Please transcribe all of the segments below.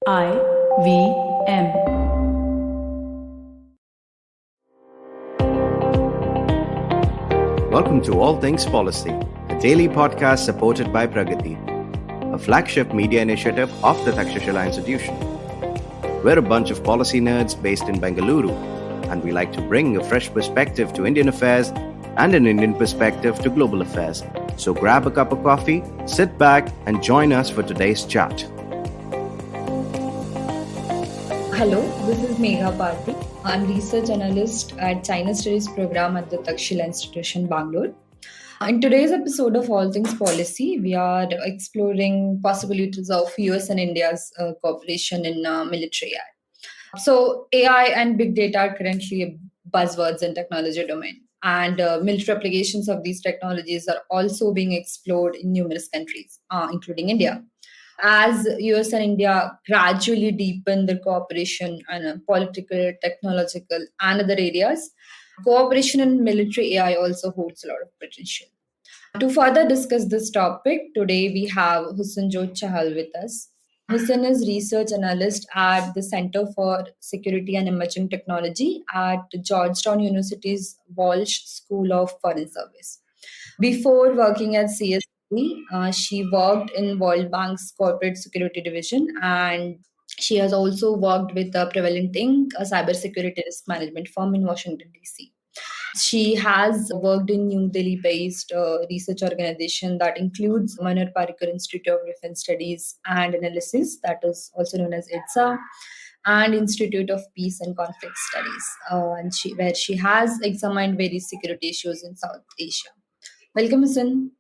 IVM. Welcome to All Things Policy, a daily podcast supported by Pragati, a flagship media initiative of the Takshashila Institution. We're a bunch of policy nerds based in Bengaluru, and we like to bring a fresh perspective to Indian affairs and an Indian perspective to global affairs. So grab a cup of coffee, sit back, and join us for today's chat. Hello, this is Megha Pardhi. I'm research analyst at China Studies program at the Takshashila Institution, Bangalore. In today's episode of All Things Policy, we are exploring possibilities of US and India's cooperation in military AI. So AI and big data are currently buzzwords in technology domain. And military applications of these technologies are also being explored in numerous countries, including India. As US and India gradually deepen their cooperation in political, technological, and other areas, cooperation in military AI also holds a lot of potential. To further discuss this topic, today we have Husanjot Chahal with us. Husan is research analyst at the Center for Security and Emerging Technology at Georgetown University's Walsh School of Foreign Service. Before working at CSET, she worked in World Bank's Corporate Security Division, and she has also worked with Prevalent Inc., a cybersecurity risk management firm in Washington, D.C. She has worked in New Delhi-based research organization that includes Manar Parikar Institute of Defense Studies and Analysis, that is also known as IDSA, and Institute of Peace and Conflict Studies, where she has examined various security issues in South Asia. Welcome, Husan.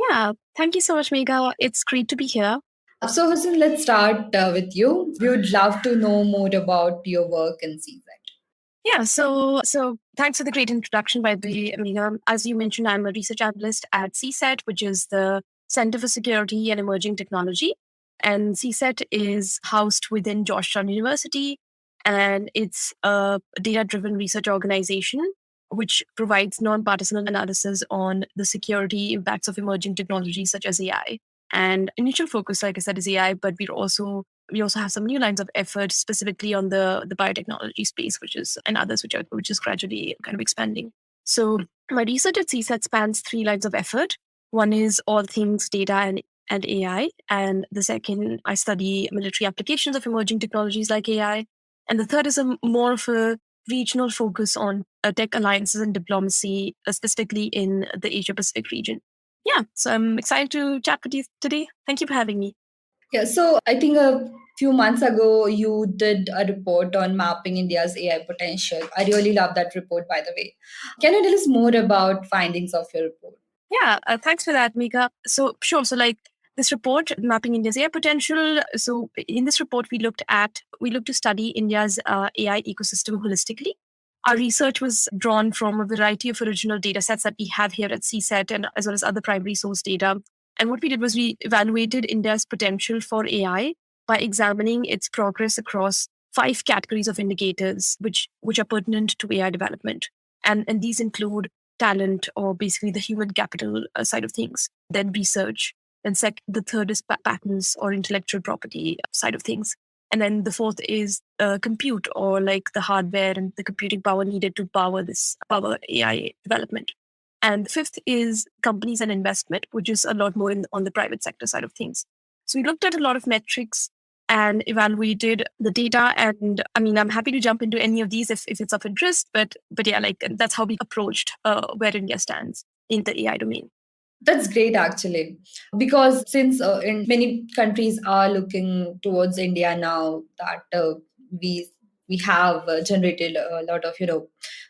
Yeah, thank you so much, Megha. It's great to be here. So, Husan, let's start with you. We would love to know more about your work in CSET. Yeah, so thanks for the great introduction, by the way, Megha. As you mentioned, I'm a research analyst at CSET, which is the Center for Security and Emerging Technology. And CSET is housed within Georgetown University, and it's a data-driven research organization which provides non-partisan analysis on the security impacts of emerging technologies such as AI. And initial focus, like I said, is AI, but we also have some new lines of effort specifically on the biotechnology space, which is gradually kind of expanding. So my research at CSET spans 3 lines of effort. One is all things data and AI. And the second, I study military applications of emerging technologies like AI. And the third is more of a regional focus on tech alliances and diplomacy, specifically in the Asia-Pacific region. Yeah, so I'm excited to chat with you today. Thank you for having me. Yeah, so I think a few months ago, you did a report on mapping India's AI potential. I really love that report, by the way. Can you tell us more about findings of your report? Yeah, thanks for that, Megha. So sure. So like this report, Mapping India's AI Potential. So in this report, we looked to study India's AI ecosystem holistically. Our research was drawn from a variety of original data sets that we have here at CSET, and as well as other primary source data. And what we did was we evaluated India's potential for AI by examining its progress across 5 categories of indicators which are pertinent to AI development. And these include talent, or basically the human capital side of things, then research, then the third is patents or intellectual property side of things. And then the fourth is compute, or like the hardware and the computing power needed to power AI development. And the fifth is companies and investment, which is a lot more on the private sector side of things. So we looked at a lot of metrics and evaluated the data. And I mean, I'm happy to jump into any of these if it's of interest, but yeah, like that's how we approached where India stands in the AI domain. That's great, actually, because since in many countries are looking towards India now that we have generated a lot of,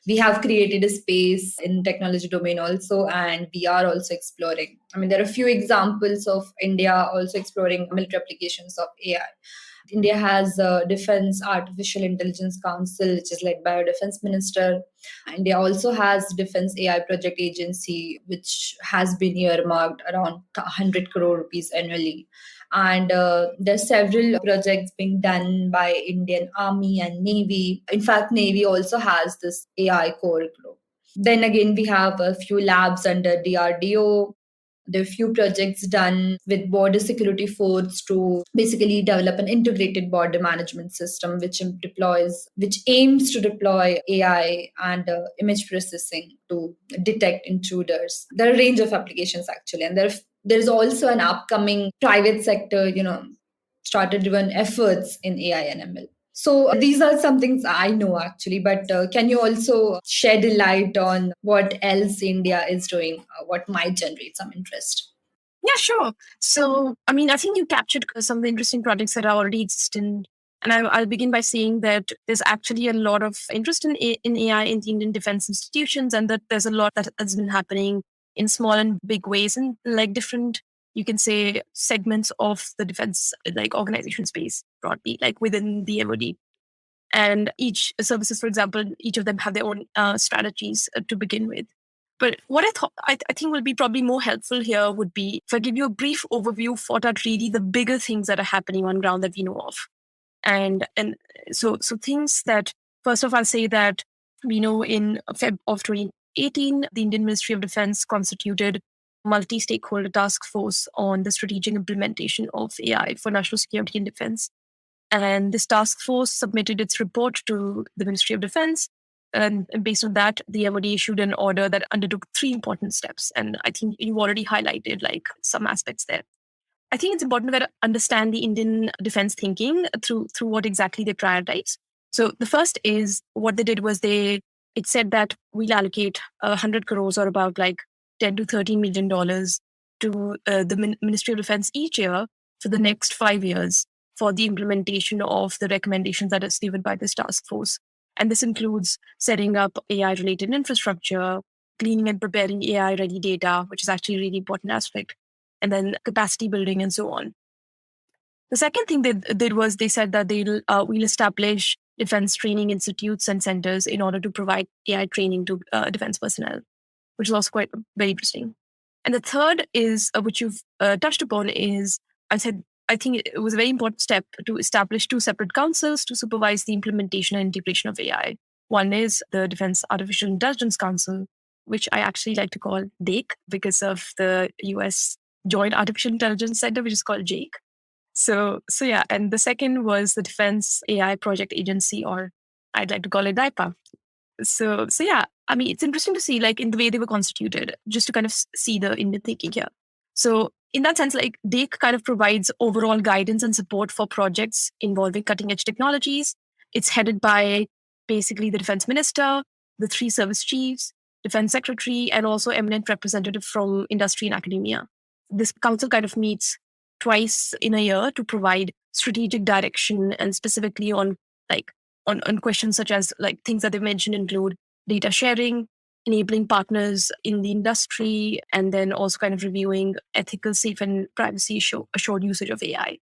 we have created a space in technology domain also, and we are also exploring. I mean, there are a few examples of India also exploring military applications of AI. India has a Defense Artificial Intelligence Council, which is led by our defense minister. India also has Defense AI Project Agency, which has been earmarked around 100 crore rupees annually. And there are several projects being done by Indian Army and Navy. In fact, Navy also has this AI core group. Then again, we have a few labs under DRDO. There are few projects done with border security force to basically develop an integrated border management system, which aims to deploy AI and image processing to detect intruders. There are a range of applications actually, and there's also an upcoming private sector, starter-driven efforts in AI and ML. So these are some things I know actually, but can you also shed a light on what else India is doing, what might generate some interest? Yeah, sure. So, I think you captured some of the interesting projects that are already existing. And I'll begin by saying that there's actually a lot of interest in AI in the Indian defense institutions, and that there's a lot that has been happening in small and big ways in like different, you can say, segments of the defense like organization space broadly, like within the MOD. And each services, for example, each of them have their own strategies to begin with. But what I think will be probably more helpful here would be if I give you a brief overview of what are really the bigger things that are happening on ground that we know of. And so things that, first off, I'll say that we know in Feb of 2018, the Indian Ministry of Defense constituted a multi-stakeholder task force on the strategic implementation of AI for national security and defense. And this task force submitted its report to the Ministry of Defense. And based on that, the MOD issued an order that undertook 3 important steps. And I think you've already highlighted like some aspects there. I think it's important to understand the Indian defense thinking through what exactly they prioritize. So the first is what they did was it said that we'll allocate 100 crores or about like 10 to 13 million dollars to the Ministry of Defense each year for the next 5 years for the implementation of the recommendations that are given by this task force. And this includes setting up AI-related infrastructure, cleaning and preparing AI-ready data, which is actually a really important aspect, and then capacity building and so on. The second thing they did was they said that we'll establish defense training institutes and centers in order to provide AI training to defense personnel, which is also quite very interesting. And the third is, which you've touched upon, is I think it was a very important step to establish 2 separate councils to supervise the implementation and integration of AI. One is the Defense Artificial Intelligence Council, which I actually like to call DAIC because of the US Joint Artificial Intelligence Center, which is called JAIC. So yeah, and the second was the Defense AI Project Agency, or I'd like to call it DIPA. So yeah, it's interesting to see like in the way they were constituted, just to kind of see the Indian thinking here. So in that sense, like DAIC kind of provides overall guidance and support for projects involving cutting edge technologies. It's headed by basically the defense minister, the 3 service chiefs, defense secretary, and also eminent representative from industry and academia. This council kind of meets twice in a year to provide strategic direction, and specifically on questions such as like things that they mentioned include data sharing, enabling partners in the industry, and then also kind of reviewing ethical, safe, and privacy assured usage of AI.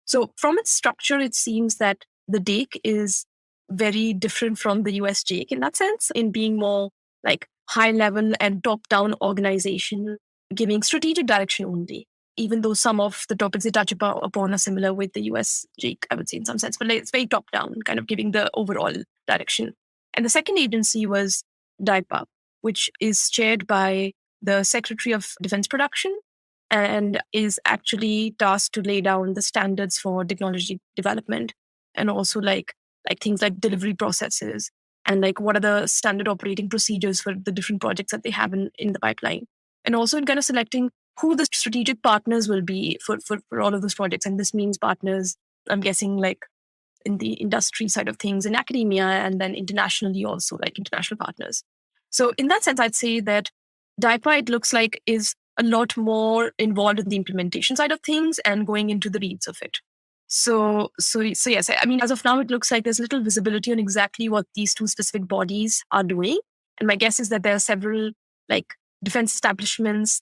So from its structure, it seems that the DAIC is very different from the US JAIC in that sense, in being more like high level and top down organization, giving strategic direction only, even though some of the topics they touch upon are similar with the US JAIC, I would say in some sense, but like, it's very top down, kind of giving the overall direction. And the second agency was DIPA, which is chaired by the Secretary of Defense Production and is actually tasked to lay down the standards for technology development, and also like things like delivery processes, and like what are the standard operating procedures for the different projects that they have in the pipeline. And also in kind of selecting who the strategic partners will be for all of those projects. And this means partners, I'm guessing, like in the industry side of things, in academia, and then internationally also, like international partners. So in that sense, I'd say that DIPA, it looks like, is a lot more involved in the implementation side of things and going into the reads of it. So yes, as of now, it looks like there's little visibility on exactly what these 2 specific bodies are doing. And my guess is that there are several like defense establishments,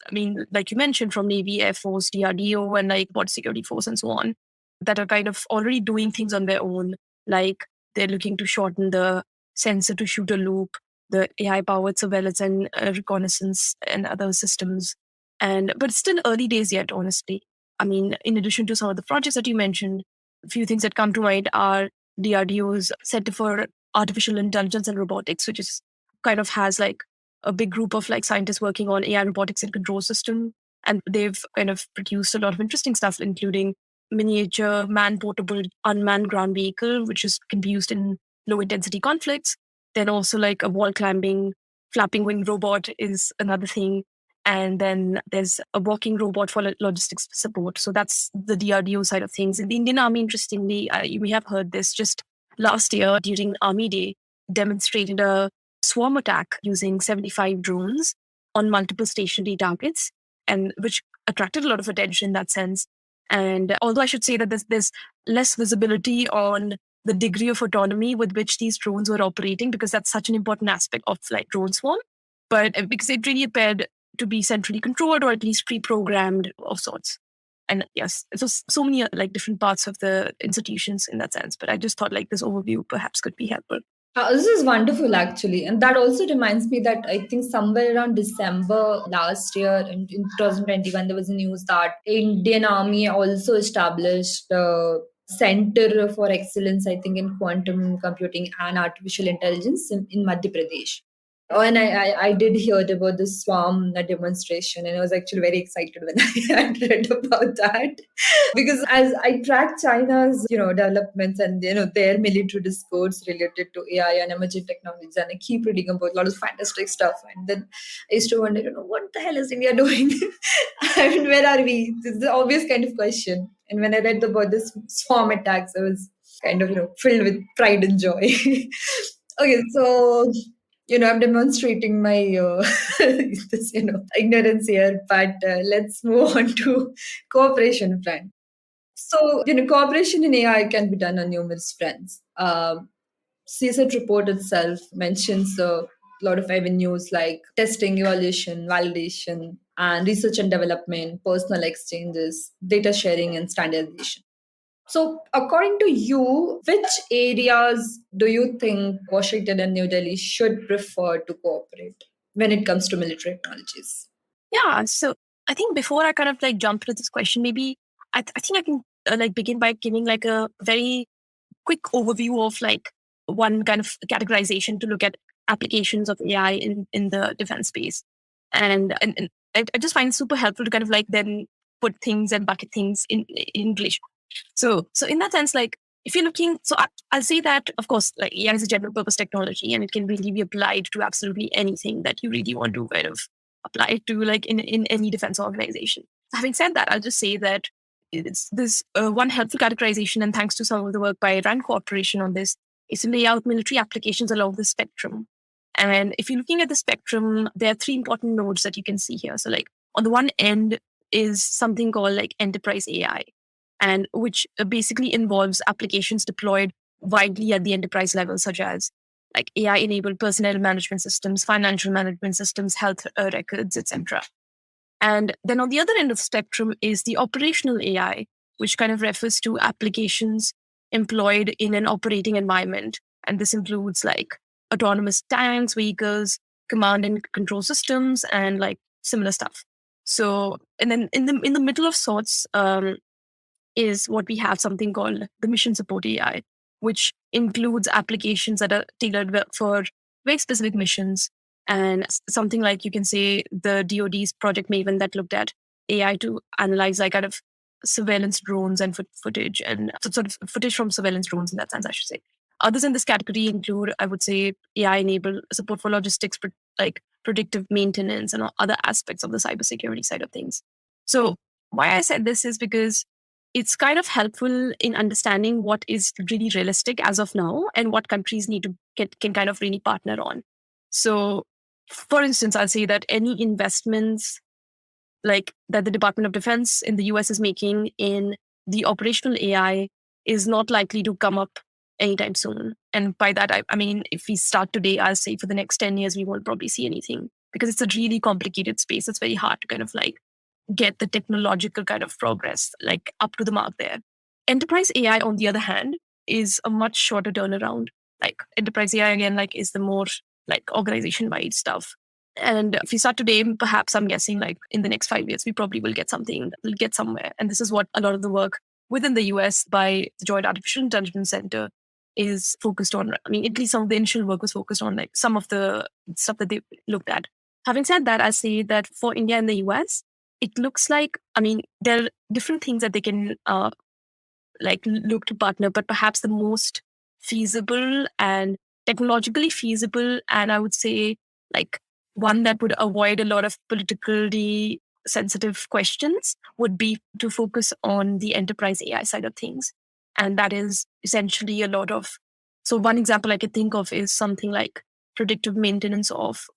like you mentioned, from Navy, Air Force, DRDO, and like Border Security Force and so on, that are kind of already doing things on their own. Like they're looking to shorten the sensor to shooter loop, the AI-powered surveillance and reconnaissance and other systems. But it's still early days yet, honestly. In addition to some of the projects that you mentioned, a few things that come to mind are DRDO's Center for Artificial Intelligence and Robotics, which is kind of has like a big group of like scientists working on AI robotics and control system. And they've kind of produced a lot of interesting stuff, including miniature man-portable unmanned ground vehicle, can be used in low-intensity conflicts. Then also like a wall-climbing, flapping-wing robot is another thing. And then there's a walking robot for logistics support. So that's the DRDO side of things. In the Indian Army, interestingly, we have heard this just last year during Army Day, demonstrated a swarm attack using 75 drones on multiple stationary targets, and which attracted a lot of attention in that sense. And although I should say that there's less visibility on the degree of autonomy with which these drones were operating, because that's such an important aspect of like drone swarm, but because it really appeared to be centrally controlled or at least pre-programmed of sorts. And yes, so many like different parts of the institutions in that sense. But I just thought like this overview perhaps could be helpful. This is wonderful, actually. And that also reminds me that I think somewhere around December last year, in 2021, there was a news that Indian Army also established a Center for Excellence, I think, in quantum computing and artificial intelligence in Madhya Pradesh. Oh, and I did hear about the swarm demonstration, and I was actually very excited when I had read about that, because as I track China's developments and their military discourse related to AI and emerging technologies, and I keep reading about a lot of fantastic stuff, and then I used to wonder, what the hell is India doing? I mean, where are we? This is the obvious kind of question. And when I read about this swarm attacks, I was kind of filled with pride and joy. Okay, so I'm demonstrating my this ignorance here, but let's move on to cooperation front. So cooperation in AI can be done on numerous fronts. CSET report itself mentions a lot of avenues like testing, evaluation, validation, and research and development, personal exchanges, data sharing, and standardization. So, according to you, which areas do you think Washington and New Delhi should prefer to cooperate when it comes to military technologies? Yeah, so I think before I kind of like jump into this question, maybe I think I can like begin by giving like a very quick overview of like one kind of categorization to look at applications of AI in the defense space. And I just find it super helpful to kind of like then put things and bucket things in English. So in that sense, like if you're looking, so I'll say that of course, like AI is a general purpose technology, and it can really be applied to absolutely anything that you really want to kind of apply it to, like in any defense organization. Having said that, I'll just say that it's this one helpful categorization, and thanks to some of the work by RAND Corporation on this, is to lay out military applications along the spectrum. And if you're looking at the spectrum, there are three important nodes that you can see here. So like on the one end is something called like enterprise AI, and which basically involves applications deployed widely at the enterprise level, such as like AI-enabled personnel management systems, financial management systems, health records, etc. And then on the other end of the spectrum is the operational AI, which kind of refers to applications employed in an operating environment. And this includes like autonomous tanks, vehicles, command and control systems, and like similar stuff. So, and then in the middle of sorts, is what we have something called the mission support AI, which includes applications that are tailored for very specific missions. And something like you can say the DoD's Project Maven that looked at AI to analyze like kind of surveillance drones and footage and sort of footage from surveillance drones in that sense, I should say. Others in this category include, I would say, AI-enabled support for logistics, like predictive maintenance and other aspects of the cybersecurity side of things. So why I said this is because it's kind of helpful in understanding what is really realistic as of now and what countries need to can kind of really partner on. So, for instance, I'll say that any investments like that the Department of Defense in the US is making in the operational AI is not likely to come up anytime soon. And by that, I mean, if we start today, I'll say for the next 10 years, we won't probably see anything because it's a really complicated space. It's very hard to kind of like get the technological kind of progress like up to the mark there. Enterprise AI, on the other hand, is a much shorter turnaround. Like enterprise AI again, like is the more like organization-wide stuff. And if we start today, perhaps I'm guessing like in the next 5 years, we probably will get something, we'll get somewhere. And this is what a lot of the work within the US by the Joint Artificial Intelligence Center is focused on. I mean, at least some of the initial work was focused on like some of the stuff that they looked at. Having said that, I say that for India and the US, it looks like, there are different things that they can look to partner, but perhaps the most feasible and technologically feasible, and I would say like one that would avoid a lot of politically sensitive questions, would be to focus on the enterprise AI side of things. And that is essentially a lot of, so one example I could think of is something like predictive maintenance of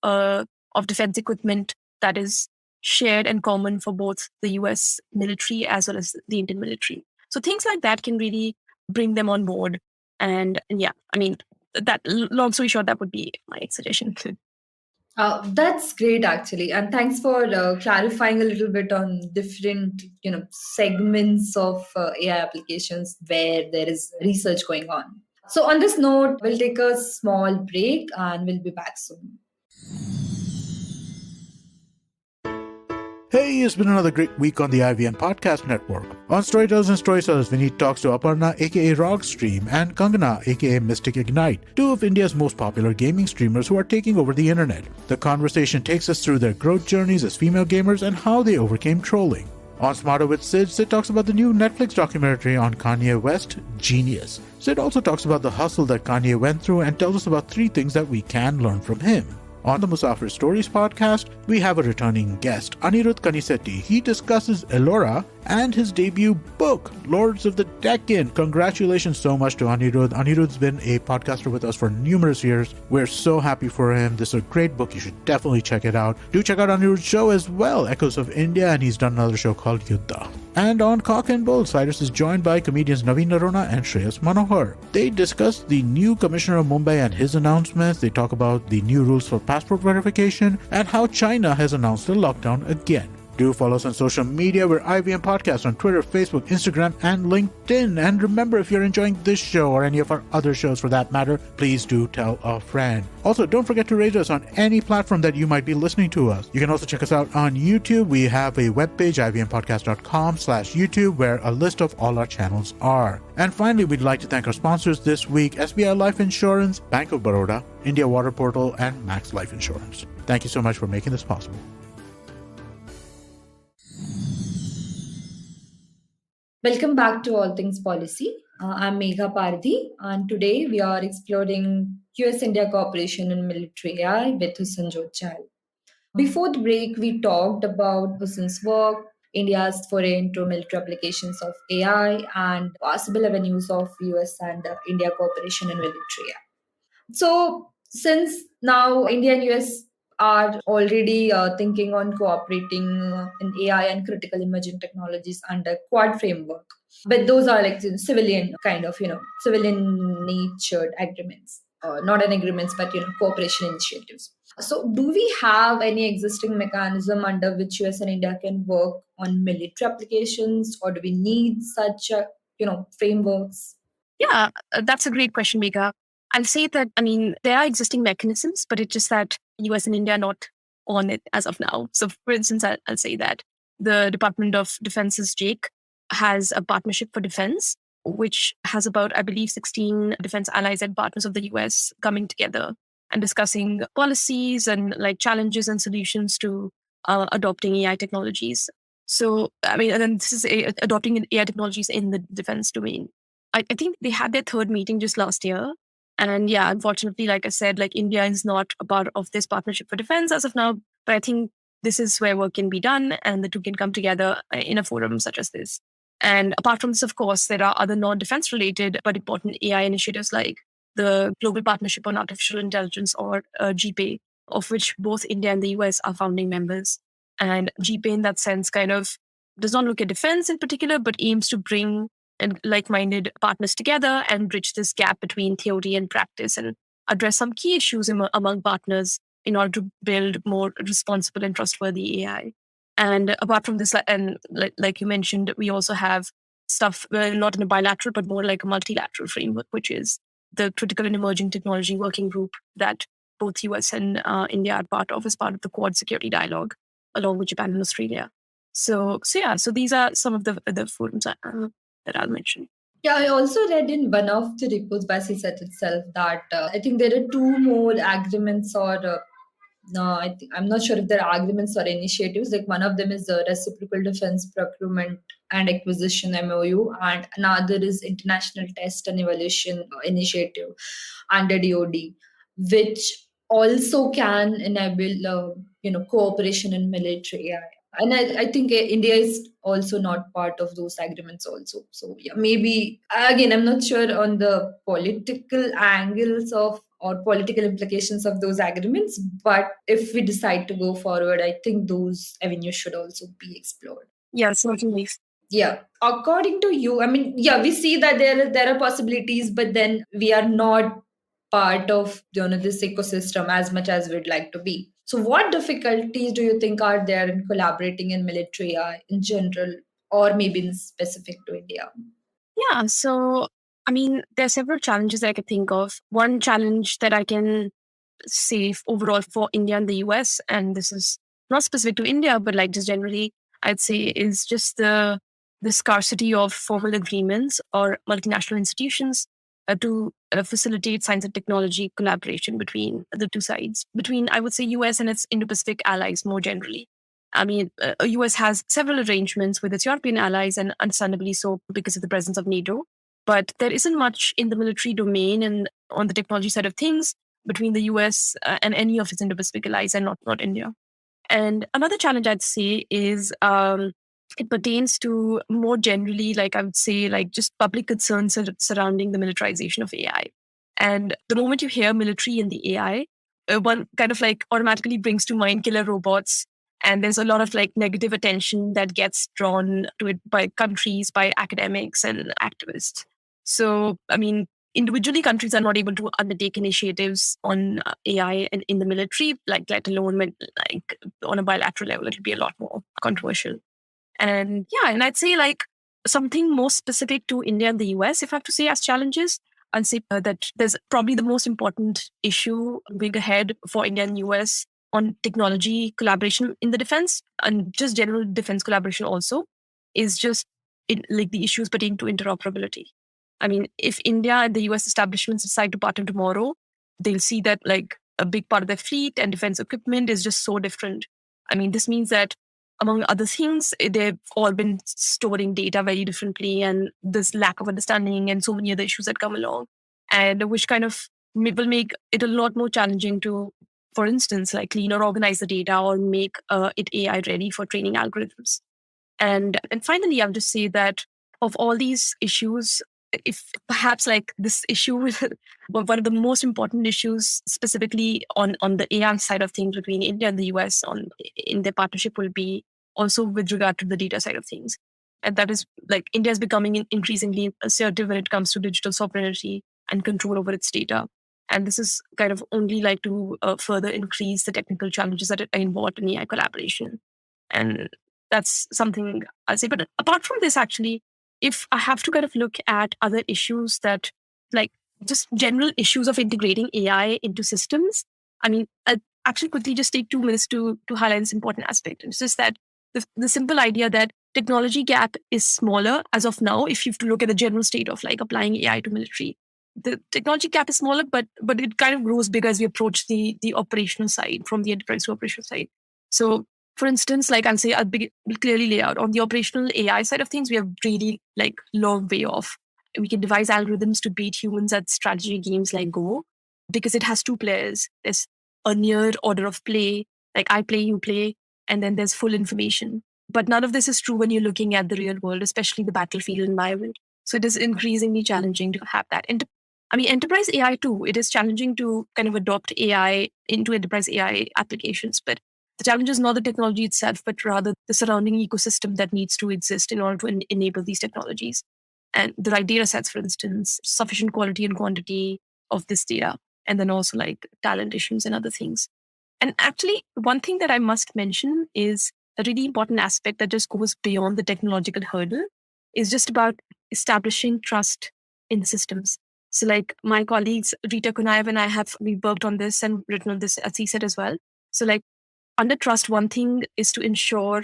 defense equipment that is shared and common for both the US military as well as the Indian military. So things like that can really bring them on board. And yeah, that, long story short, that would be my suggestion. That's great, actually, and thanks for clarifying a little bit on different, segments of AI applications where there is research going on. So, on this note, we'll take a small break and we'll be back soon. Hey, it's been another great week on the IVN Podcast Network. On Storytellers and Storytellers, Vineet talks to Aparna aka Rogstream and Kangana aka Mystic Ignite, two of India's most popular gaming streamers who are taking over the internet. The conversation takes us through their growth journeys as female gamers and how they overcame trolling. On Smarter with Sid talks about the new Netflix documentary on Kanye West, Genius. Sid also talks about the hustle that Kanye went through and tells us about 3 things that we can learn from him. On the Musafir Stories podcast, we have a returning guest, Anirudh Kanisetti. He discusses Elora and his debut book, Lords of the Deccan. Congratulations so much to Anirudh. Anirudh's been a podcaster with us for numerous years. We're so happy for him. This is a great book. You should definitely check it out. Do check out Anirudh's show as well, Echoes of India, and he's done another show called Yuddha. And on Cock and Bull, Cyrus is joined by comedians Naveen Narona and Shreyas Manohar. They discuss the new Commissioner of Mumbai and his announcements. They talk about the new rules for passport verification and how China has announced a lockdown again. Do follow us on social media. We're IVM Podcast on Twitter, Facebook, Instagram, and LinkedIn. And remember, if you're enjoying this show or any of our other shows for that matter, please do tell a friend. Also, don't forget to rate us on any platform that you might be listening to us. You can also check us out on YouTube. We have a webpage, ivmpodcast.com/YouTube, where a list of all our channels are. And finally, we'd like to thank our sponsors this week, SBI Life Insurance, Bank of Baroda, India Water Portal, and Max Life Insurance. Thank you so much for making this possible. Welcome back to All Things Policy. I'm Megha Pardhi, and today we are exploring US-India cooperation in military AI with Husanjot Chahal. Before the break, we talked about Husan's work, India's foray into military applications of AI, and possible avenues of US and India cooperation in military AI. So, since now India and US are already thinking on cooperating in AI and critical emerging technologies under Quad framework, but those are like civilian kind of civilian natured agreements, not an agreements, but cooperation initiatives. So, do we have any existing mechanism under which US and India can work on military applications, or do we need such frameworks? Yeah, that's a great question, Megha. I'll say that, there are existing mechanisms, but it's just that US and India are not on it as of now. So, for instance, I'll say that the Department of Defense's JAKE has a partnership for defense, which has about, I believe, 16 defense allies and partners of the US coming together and discussing policies and like challenges and solutions to adopting AI technologies. So, and then this is adopting AI technologies in the defense domain. I think they had their 3rd meeting just last year. And yeah, unfortunately, like I said, like India is not a part of this partnership for defense as of now. But I think this is where work can be done and the two can come together in a forum such as this. And apart from this, of course, there are other non-defense related but important AI initiatives like the Global Partnership on Artificial Intelligence, or GPA, of which both India and the US are founding members. And GPA in that sense kind of does not look at defense in particular, but aims to bring and like-minded partners together and bridge this gap between theory and practice and address some key issues among partners in order to build more responsible and trustworthy AI. And apart from this, and like you mentioned, we also have stuff not in a bilateral, but more like a multilateral framework, which is the Critical and Emerging Technology Working Group that both US and India are part of as part of the Quad Security Dialogue, along with Japan and Australia. So these are some of the forums that I'll mention. Yeah, I also read in one of the reports by CSET itself that I think there are 2 more agreements or I'm not sure if they're agreements or initiatives. Like one of them is the Reciprocal Defense Procurement and Acquisition MOU, and another is International Test and Evaluation Initiative under DoD, which also can enable cooperation in military AI. And I think India is also not part of those agreements also. So yeah, maybe again, I'm not sure on the political angles of or political implications of those agreements, but if we decide to go forward, I think those avenues should also be explored. Yeah, certainly. Yeah, according to you, I mean, yeah, we see that there are possibilities, but then we are not part of this ecosystem as much as we'd like to be. So what difficulties do you think are there in collaborating in military in general, or maybe in specific to India? Yeah, so I mean, there are several challenges that I could think of. One challenge that I can say overall for India and the US, and this is not specific to India, but like just generally, I'd say is just the scarcity of formal agreements or multinational institutions to facilitate science and technology collaboration between the two sides, between, I would say, US and its Indo-Pacific allies more generally. I mean, US has several arrangements with its European allies, and understandably so because of the presence of NATO. But there isn't much in the military domain and on the technology side of things between the US and any of its Indo-Pacific allies, and not India. And another challenge I'd say is it pertains to more generally, like I would say, like just public concerns surrounding the militarization of AI. And the moment you hear military and the AI, one kind of like automatically brings to mind killer robots. And there's a lot of like negative attention that gets drawn to it by countries, by academics and activists. So, I mean, individually, countries are not able to undertake initiatives on AI in the military, like let alone like on a bilateral level, it'll be a lot more controversial. And yeah, and I'd say like something more specific to India and the US, if I have to say as challenges, I'd say that there's probably the most important issue going ahead for India and US on technology collaboration in the defense and just general defense collaboration also is just like the issues pertaining to interoperability. I mean, if India and the US establishments decide to partner tomorrow, they'll see that like a big part of their fleet and defense equipment is just so different. I mean, this means that among other things, they've all been storing data very differently, and this lack of understanding and so many other issues that come along, and which kind of will make it a lot more challenging to, for instance, like clean or organize the data or make it AI ready for training algorithms. And finally, I'll just say that of all these issues, if perhaps like this issue with one of the most important issues specifically on the AI side of things between India and the US in their partnership will be also with regard to the data side of things. And that is like India is becoming increasingly assertive when it comes to digital sovereignty and control over its data. And this is kind of only like to further increase the technical challenges that are involved in AI collaboration. And that's something I'll say. But apart from this, actually, if I have to kind of look at other issues that like just general issues of integrating AI into systems, I mean, I'd actually quickly just take 2 minutes to highlight this important aspect. It's just that the simple idea that technology gap is smaller as of now, if you have to look at the general state of like applying AI to military. The technology gap is smaller, but it kind of grows bigger as we approach the operational side, from the enterprise to operational side. So for instance, like I'll say, I'll clearly lay out on the operational AI side of things, we have really like long way off. We can devise algorithms to beat humans at strategy games like Go because it has two players. There's a near order of play, like I play, you play, and then there's full information. But none of this is true when you're looking at the real world, especially the battlefield environment. So it is increasingly challenging to have that. And I mean, enterprise AI too, it is challenging to kind of adopt AI into enterprise AI applications. But the challenge is not the technology itself, but rather the surrounding ecosystem that needs to exist in order to enable these technologies. And the right data sets, for instance, sufficient quality and quantity of this data, and then also like talent issues and other things. And actually, one thing that I must mention is a really important aspect that just goes beyond the technological hurdle is just about establishing trust in the systems. So like my colleagues, Rita Kunaev and we worked on this and written on this at CSET as well. So like under trust, one thing is to ensure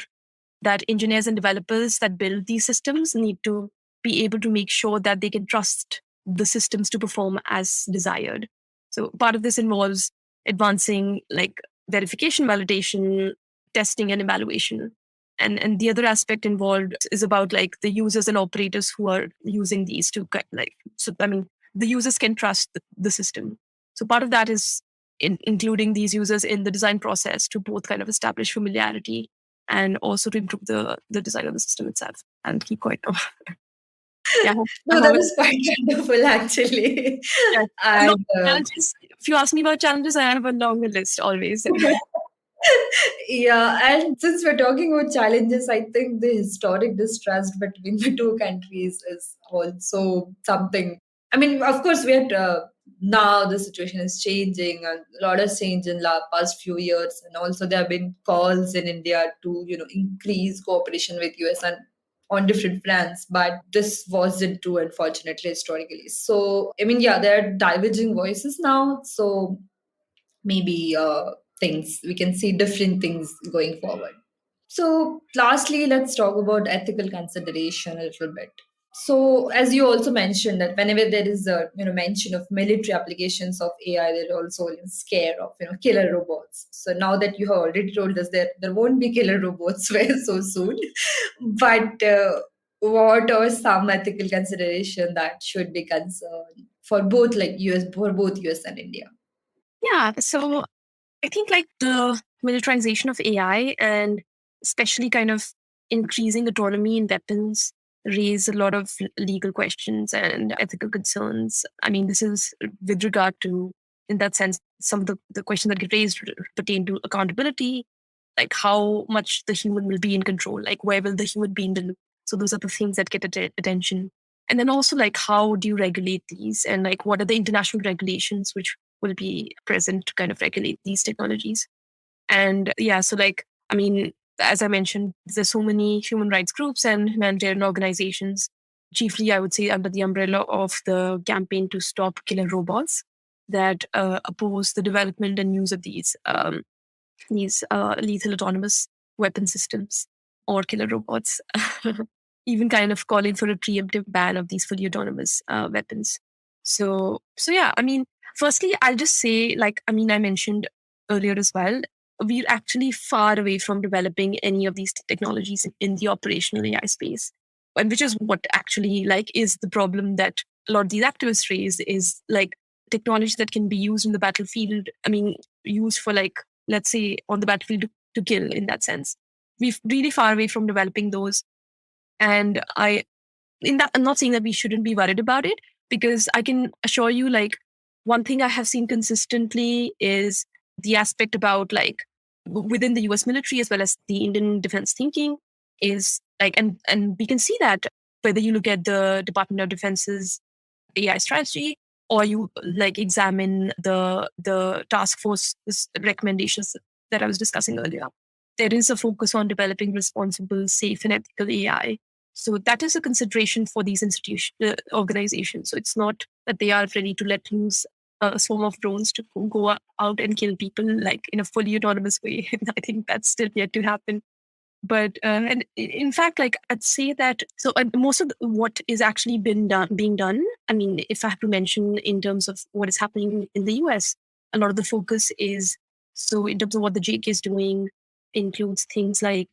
that engineers and developers that build these systems need to be able to make sure that they can trust the systems to perform as desired. So part of this involves advancing like verification, validation, testing, and evaluation. And the other aspect involved is about like the users and operators who are using these to the users can trust the system. So part of that is including these users in the design process to both kind of establish familiarity and also to improve the design of the system itself. And keep quiet. Yeah. No, that was quite wonderful, actually. Yeah. And challenges. If you ask me about challenges, I have a longer list always. yeah, and since we're talking about challenges, I think the historic distrust between the two countries is also something. I mean, of course, now the situation is changing, and a lot has changed in the past few years, and also there have been calls in India to increase cooperation with US and on different fronts, but this wasn't true, unfortunately, historically. So, I mean, yeah, there are diverging voices now. So maybe things we can see different things going forward. So lastly, let's talk about ethical consideration a little bit. So as you also mentioned that whenever there is a mention of military applications of AI, they're also scared of killer robots. So now that you have already told us that there won't be killer robots very so soon, but what are some ethical consideration that should be concerned for both US and India? Yeah. So I think like the militarization of AI and especially kind of increasing autonomy in weapons raise a lot of legal questions and ethical concerns. I mean, this is with regard to, in that sense, some of the questions that get raised pertain to accountability, like how much the human will be in control, like where will the human be in the loop. So those are the things that get attention. And then also like how do you regulate these and like what are the international regulations which will be present to kind of regulate these technologies. And yeah, so like, I mean, as I mentioned, there's so many human rights groups and humanitarian organizations, chiefly, I would say, under the umbrella of the campaign to stop killer robots that oppose the development and use of these lethal autonomous weapon systems or killer robots, even kind of calling for a preemptive ban of these fully autonomous weapons. So yeah, I mean, firstly, I'll just say, like, I mean, I mentioned earlier as well, we're actually far away from developing any of these technologies in the operational AI space, and which is what actually like is the problem that a lot of these activists raise is like technology that can be used in the battlefield. I mean, used for like, let's say, on the battlefield to kill in that sense. We're really far away from developing those. And I'm not saying that we shouldn't be worried about it, because I can assure you, like, one thing I have seen consistently is the aspect about like within the US military as well as the Indian defense thinking is like, and we can see that whether you look at the Department of Defense's AI strategy or you like examine the task force recommendations that I was discussing earlier. There is a focus on developing responsible, safe, and ethical AI. So that is a consideration for these organizations. So it's not that they are ready to let loose a swarm of drones to go out and kill people like in a fully autonomous way. I think that's still yet to happen. But and in fact, like I'd say that so most of what is actually being done. I mean, if I have to mention in terms of what is happening in the US, a lot of the focus is so in terms of what the JK is doing includes things like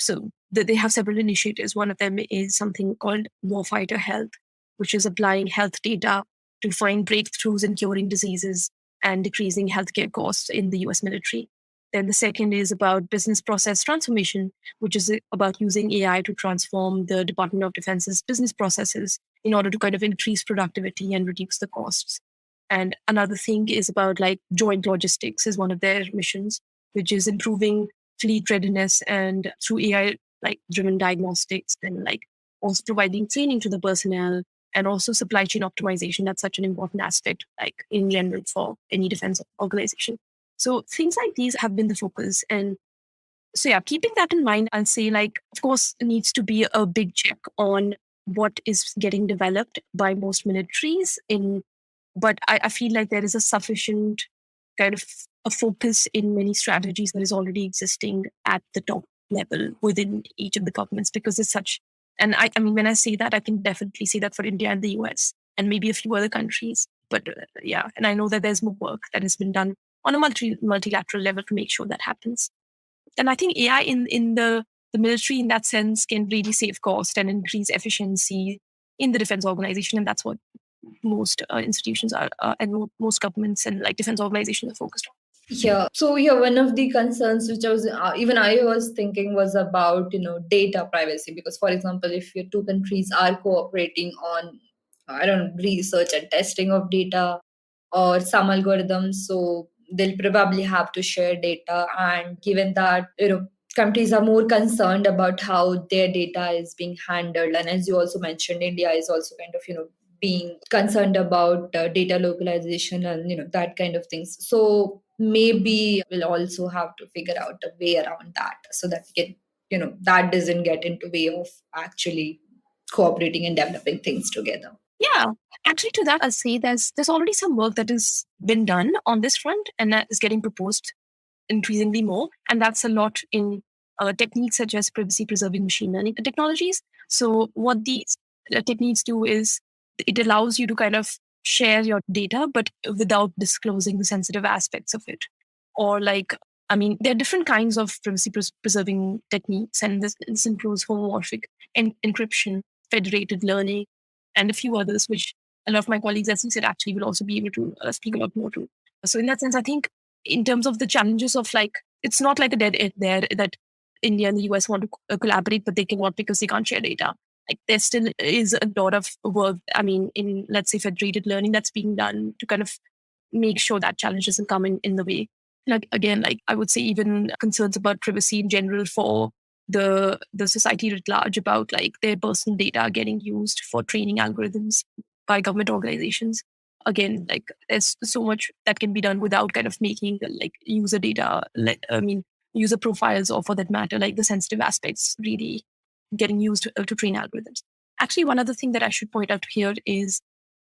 they have several initiatives. One of them is something called Warfighter Health, which is applying health data to find breakthroughs in curing diseases and decreasing healthcare costs in the US military. Then the second is about business process transformation, which is about using AI to transform the Department of Defense's business processes in order to kind of increase productivity and reduce the costs. And another thing is about like joint logistics is one of their missions, which is improving fleet readiness and through AI like driven diagnostics and like also providing training to the personnel and also supply chain optimization. That's such an important aspect, like in general for any defense organization. So things like these have been the focus. And so yeah, keeping that in mind, I'll say like, of course, it needs to be a big check on what is getting developed by most militaries but I feel like there is a sufficient kind of a focus in many strategies that is already existing at the top level within each of the governments because it's such, and I mean, when I say that, I can definitely say that for India and the US and maybe a few other countries. But yeah, and I know that there's more work that has been done on a multilateral level to make sure that happens. And I think AI in the military, in that sense, can really save cost and increase efficiency in the defense organization. And that's what most institutions are and most governments and like defense organizations are focused on. Yeah. So yeah, one of the concerns which I was thinking was about data privacy, because for example, if your two countries are cooperating on research and testing of data or some algorithms, so they'll probably have to share data. And given that countries are more concerned about how their data is being handled, and as you also mentioned, India is also kind of being concerned about data localization and that kind of things. So maybe we'll also have to figure out a way around that, so that we can that doesn't get into way of actually cooperating and developing things together. Yeah, actually, to that, I'll say there's already some work that has been done on this front, and that is getting proposed increasingly more. And that's a lot in techniques such as privacy-preserving machine learning technologies. So what these techniques do is it allows you to kind of share your data, but without disclosing the sensitive aspects of it. Or there are different kinds of privacy-preserving techniques, and this includes homomorphic encryption, federated learning, and a few others, which a lot of my colleagues at CSET actually will also be able to speak a lot more to. So in that sense, I think in terms of the challenges of it's not like a dead end there that India and the US want to collaborate, but they cannot because they can't share data. There still is a lot of work, in, let's say, federated learning that's being done to kind of make sure that challenge doesn't come in the way. I would say even concerns about privacy in general for the society at large about their personal data getting used for training algorithms by government organizations. Again, there's so much that can be done without kind of making user data, user profiles, or for that matter, the sensitive aspects really getting used to train algorithms. Actually, one other thing that I should point out here is,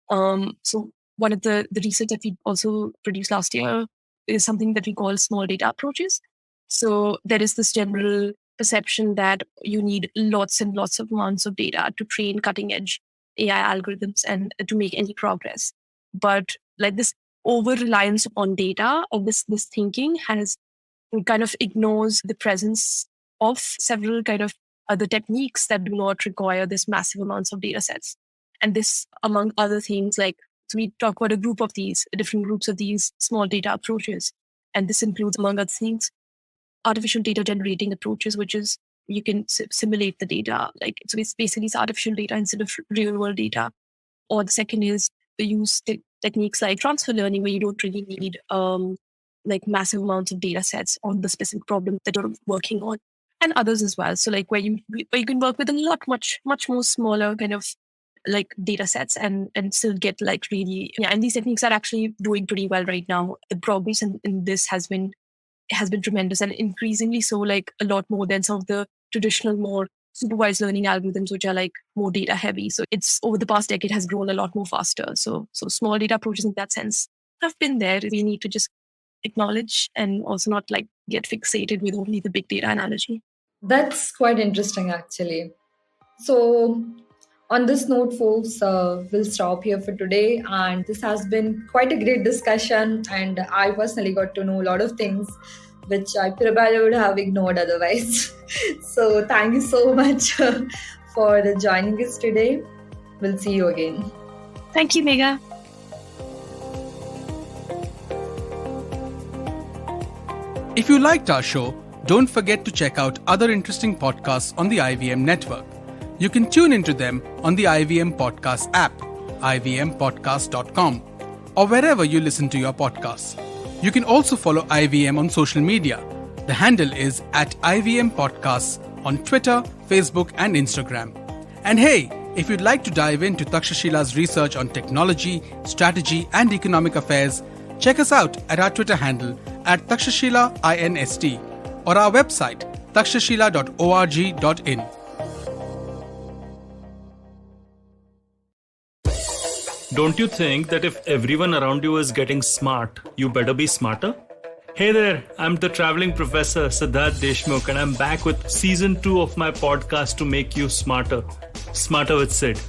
so one of the research that we also produced last year is something that we call small data approaches. So there is this general perception that you need lots and lots of amounts of data to train cutting edge AI algorithms and to make any progress. But this over reliance on data or this thinking has kind of ignores the presence of several kind of other techniques that do not require this massive amounts of data sets. And this, among other things, so we talk about a group of these different groups of these small data approaches. And this includes, among other things, artificial data generating approaches, which is you can simulate the data. So it's basically artificial data instead of real world data. Or the second is use techniques like transfer learning, where you don't really need massive amounts of data sets on the specific problem that you're working on, and others as well. So where you can work with a much more smaller kind of data sets and still get really, and these techniques are actually doing pretty well right now. The progress in this has been tremendous, and increasingly so, a lot more than some of the traditional more supervised learning algorithms, which are more data heavy. So it's over the past decade has grown a lot more faster. So small data approaches in that sense have been there. We need to just acknowledge and also not get fixated with only the big data analogy. That's quite interesting, actually. So on this note, folks, we'll stop here for today. And this has been quite a great discussion. And I personally got to know a lot of things which I probably would have ignored otherwise. So thank you so much for joining us today. We'll see you again. Thank you, Megha. If you liked our show, don't forget to check out other interesting podcasts on the IVM network. You can tune into them on the IVM Podcast app, ivmpodcast.com, or wherever you listen to your podcasts. You can also follow IVM on social media. The handle is @IVM Podcasts on Twitter, Facebook, and Instagram. And hey, if you'd like to dive into Takshashila's research on technology, strategy, and economic affairs, check us out at our Twitter handle @Takshashila INST or our website takshashila.org.in. Don't you think that if everyone around you is getting smart, you better be smarter? Hey there, I'm the traveling professor Siddharth Deshmukh, and I'm back with season 2 of my podcast to make you smarter. Smarter with Sid.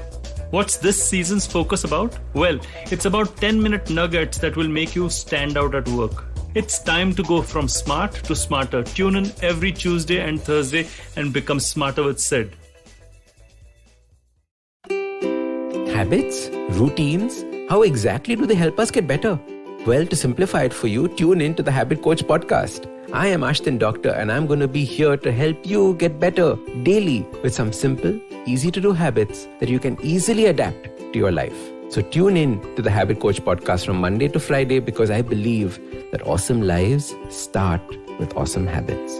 What's this season's focus about? Well, it's about 10-minute nuggets that will make you stand out at work. It's time to go from smart to smarter. Tune in every Tuesday and Thursday and become smarter with Sid. Habits? Routines? How exactly do they help us get better? Well, to simplify it for you, tune in to the Habit Coach podcast. I am Ashton Doctor and I'm going to be here to help you get better daily with some simple, easy to do habits that you can easily adapt to your life. So tune in to the Habit Coach podcast from Monday to Friday because I believe that awesome lives start with awesome habits.